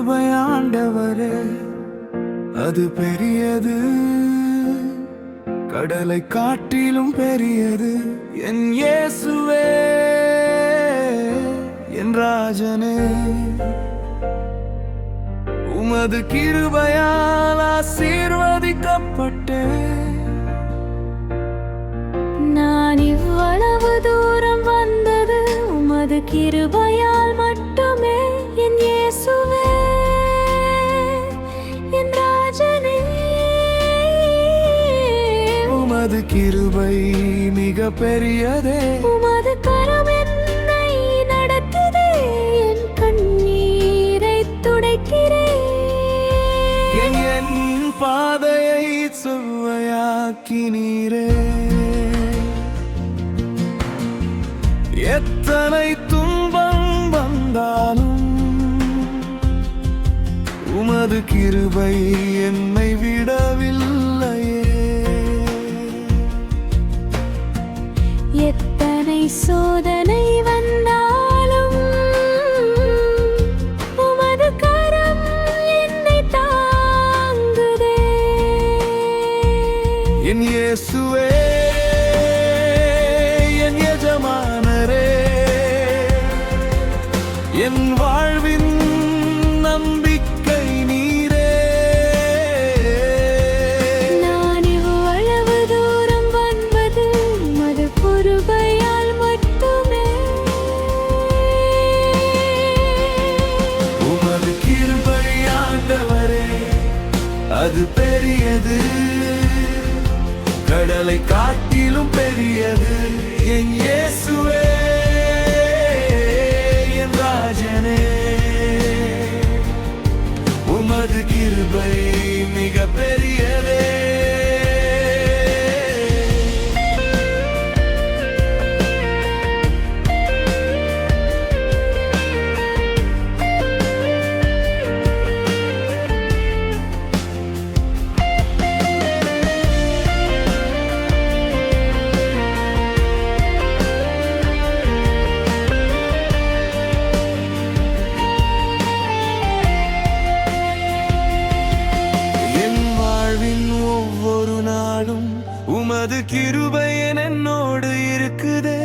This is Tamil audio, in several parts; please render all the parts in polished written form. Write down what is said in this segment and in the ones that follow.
கிருபை ஆண்டவரே அது பெரியது, கடலை காட்டிலும் பெரியது. என் இயேசுவே என் ராஜனே, உமது கிருபையால் ஆசீர்வதிக்கப்பட்டேன். நான் இவ்வளவு தூரம் வந்தது உமது கிருபையால் மட்டுமே. என் இயேசுவே என் ராஜனே, உமது கிருபை மிக பெரியதே. உமது கரம் என்னை நடத்துதே, என் கண்ணீரை துடைக்கிறேன். என் பாதையை செவ்வையாக்கினீரே. எத்தனை துன்பம் வந்தாலும் உமது கிருபை என்னை விடவில்லையே. எத்தனை சோதனை வந்தாலும் உமது கரம் என்னை தாங்குதே. என் இயேசுவே என் எஜமானரே, என் வாழ்வின் நம்பிக்கை நீரே. நான் இவ்வளவு தூரம் வந்தது உமது கிருபையால் மட்டுமே. உமது கிருபை ஆண்டவரே அது பெரியது, கடலை காட்டிலும் பெரியது. என் இயேசுவே என் ராஜனே, உமது கிருபை மிக பெரியதே. உமது கிருபை என்னோடு இருக்குதே.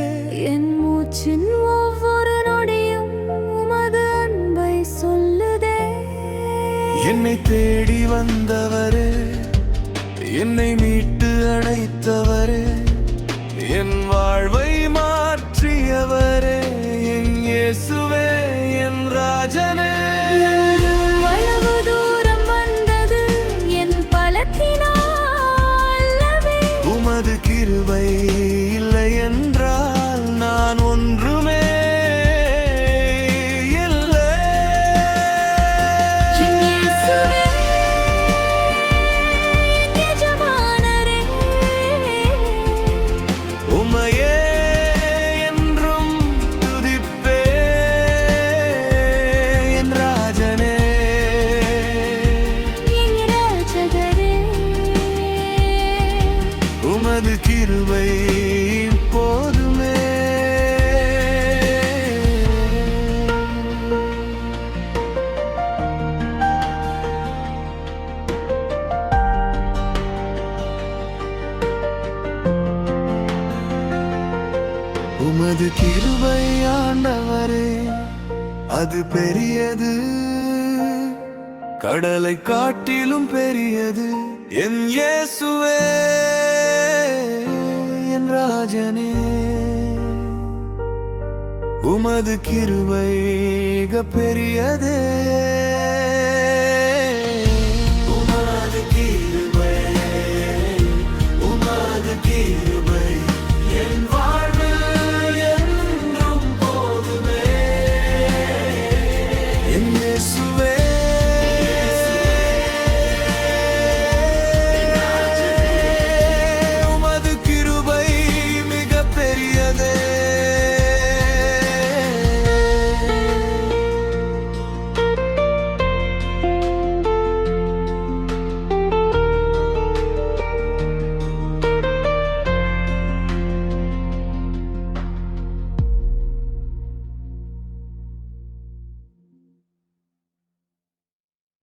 என் மூச்சின் ஒவ்வொரு நொடியும் உமது அன்பை சொல்லுதே. என்னை தேடி வந்தவரே, என்னை மீட்டு அழைத்தவரே, என் வாழ்வை மாற்றியவரே. என் இயேசுவே என் ராஜனே, இவ்வளவு தூரம் வந்தது என் பலத்தினால். உமது கிருபை இல்லை என்றால் நான் ஒன்றுமே இல்லை. உம்மையே என்றும் துதிப்பேன் என் ராஜனே. உமது கிருபை போதுமே. உமது கிருபை ஆண்டவரே அது பெரியது, கடலை காட்டிலும் பெரியது. என் இயேசுவே என் ராஜனே, உமது கிருபை மிக பெரியதே.